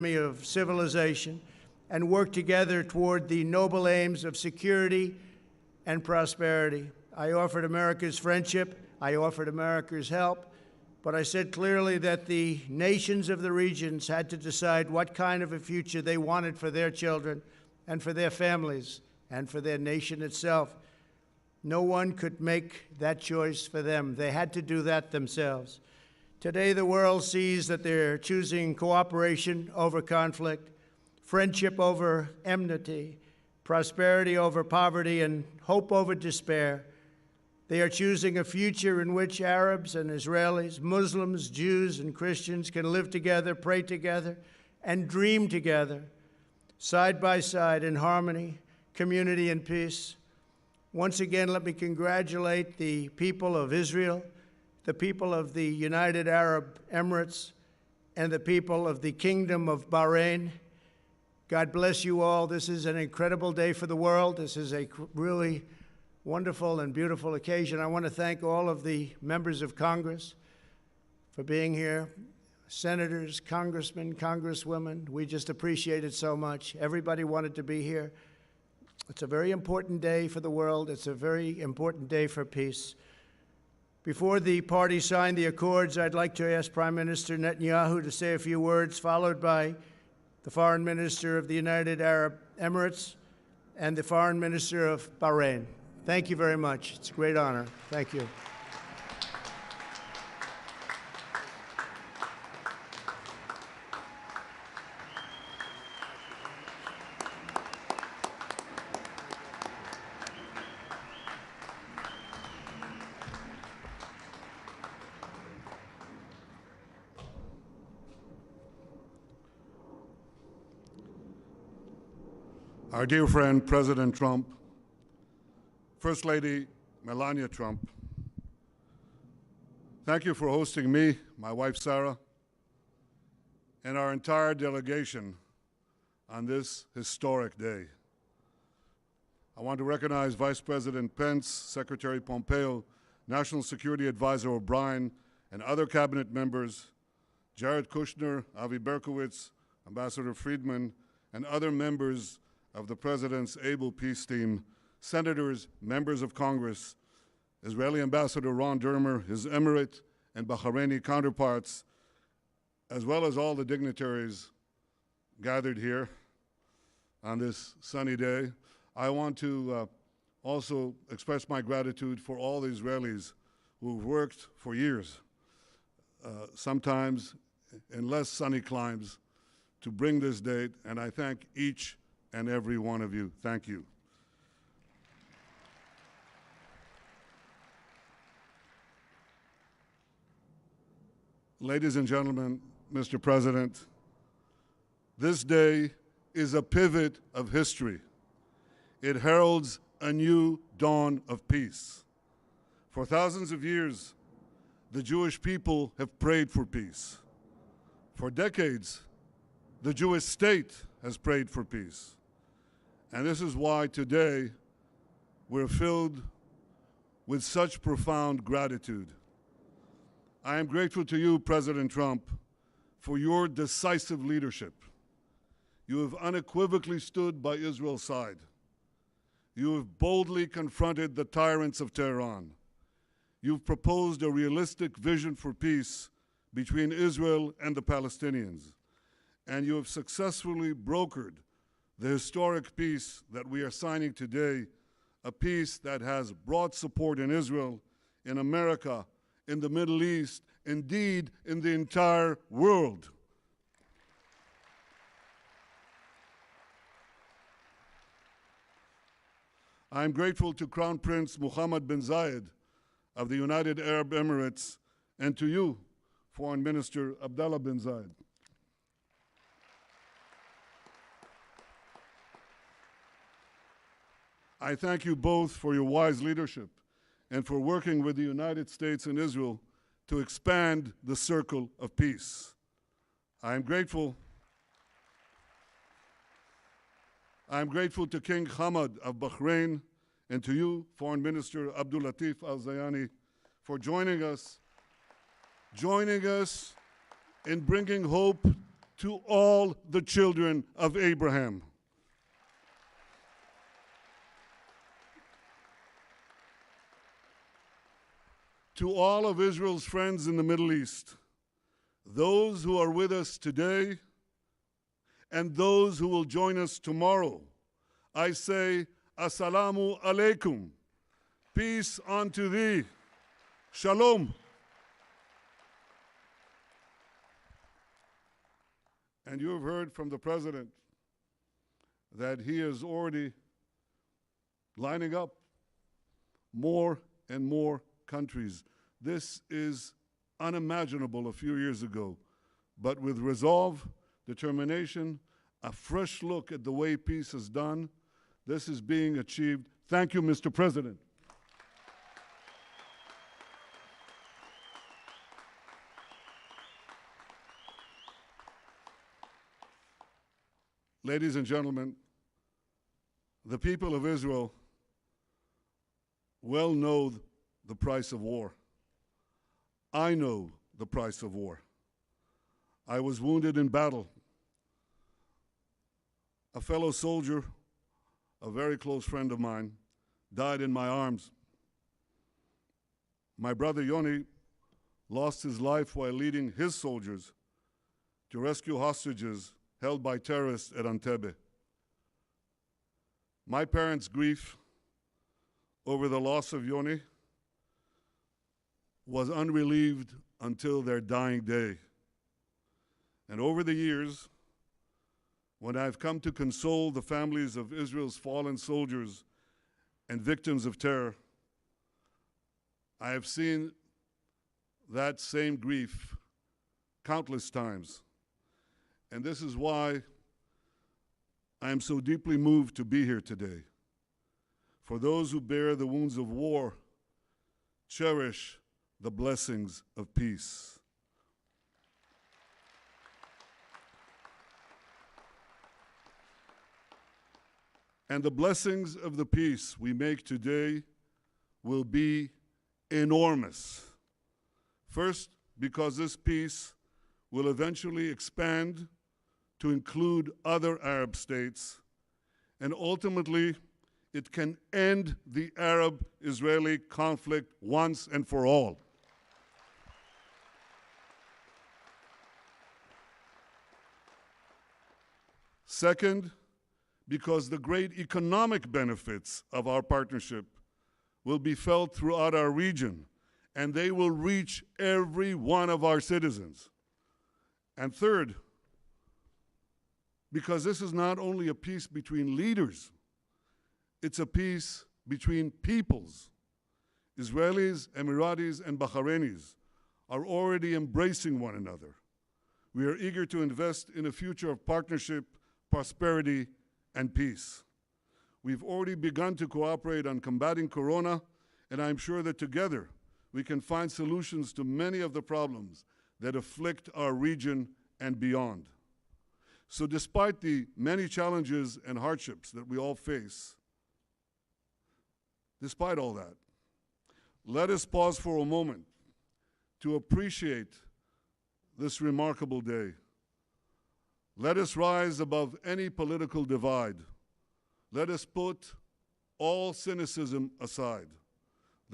of civilization and work together toward the noble aims of security and prosperity. I offered America's friendship, I offered America's help, but I said clearly that the nations of the regions had to decide what kind of a future they wanted for their children and for their families and for their nation itself. No one could make that choice for them. They had to do that themselves. Today, the world sees that they're choosing cooperation over conflict, friendship over enmity, prosperity over poverty, and hope over despair. They are choosing a future in which Arabs and Israelis, Muslims, Jews, and Christians can live together, pray together, and dream together, side by side in harmony, community, and peace. Once again, let me congratulate the people of Israel, the people of the United Arab Emirates, and the people of the Kingdom of Bahrain. God bless you all. This is an incredible day for the world. This is a really wonderful and beautiful occasion. I want to thank all of the members of Congress for being here, senators, congressmen, congresswomen. We just appreciate it so much. Everybody wanted to be here. It's a very important day for the world. It's a very important day for peace. Before the parties sign the accords, I'd like to ask Prime Minister Netanyahu to say a few words, followed by the Foreign Minister of the United Arab Emirates and the Foreign Minister of Bahrain. Thank you very much. It's a great honor. Thank you. Our dear friend, President Trump, First Lady Melania Trump, thank you for hosting me, my wife Sarah, and our entire delegation on this historic day. I want to recognize Vice President Pence, Secretary Pompeo, National Security Advisor O'Brien, and other cabinet members, Jared Kushner, Avi Berkowitz, Ambassador Friedman, and other members of the President's able peace team, senators, members of Congress, Israeli Ambassador Ron Dermer, his Emirate and Bahraini counterparts, as well as all the dignitaries gathered here on this sunny day. I want to also express my gratitude for all the Israelis who've worked for years, sometimes in less sunny climes, to bring this date, and I thank each and every one of you. Thank you. Ladies and gentlemen, Mr. President, this day is a pivot of history. It heralds a new dawn of peace. For thousands of years, the Jewish people have prayed for peace. For decades, the Jewish state has prayed for peace. And this is why today we're filled with such profound gratitude. I am grateful to you, President Trump, for your decisive leadership. You have unequivocally stood by Israel's side. You have boldly confronted the tyrants of Tehran. You've proposed a realistic vision for peace between Israel and the Palestinians. And you have successfully brokered the historic peace that we are signing today, a peace that has broad support in Israel, in America, in the Middle East, indeed in the entire world. I am grateful to Crown Prince Mohammed bin Zayed of the United Arab Emirates and to you, Foreign Minister Abdullah bin Zayed. I thank you both for your wise leadership and for working with the United States and Israel to expand the circle of peace. I am grateful to King Hamad of Bahrain and to you, Foreign Minister Abdul Latif Al-Zayani, for joining us in bringing hope to all the children of Abraham. To all of Israel's friends in the Middle East, those who are with us today and those who will join us tomorrow, I say, Assalamu alaikum. Peace unto thee. Shalom. And you have heard from the President that he is already lining up more and more countries. This is unimaginable a few years ago, but with resolve, determination, a fresh look at the way peace is done, this is being achieved. Thank you, Mr. President. Ladies and gentlemen, the people of Israel well know the price of war. I know the price of war. I was wounded in battle. A fellow soldier, a very close friend of mine, died in my arms. My brother Yoni lost his life while leading his soldiers to rescue hostages held by terrorists at Entebbe. My parents' grief over the loss of Yoni was unrelieved until their dying day. And over the years, when I've come to console the families of Israel's fallen soldiers and victims of terror, I have seen that same grief countless times. And this is why I am so deeply moved to be here today. For those who bear the wounds of war, cherish the blessings of peace. And the blessings of the peace we make today will be enormous. First, because this peace will eventually expand to include other Arab states, and ultimately, it can end the Arab-Israeli conflict once and for all. Second, because the great economic benefits of our partnership will be felt throughout our region, and they will reach every one of our citizens. And third, because this is not only a peace between leaders, it's a peace between peoples. Israelis, Emiratis, and Bahrainis are already embracing one another. We are eager to invest in a future of partnership, prosperity, and peace. We've already begun to cooperate on combating Corona, and I'm sure that together we can find solutions to many of the problems that afflict our region and beyond. So despite the many challenges and hardships that we all face, despite all that, let us pause for a moment to appreciate this remarkable day. Let us rise above any political divide. Let us put all cynicism aside.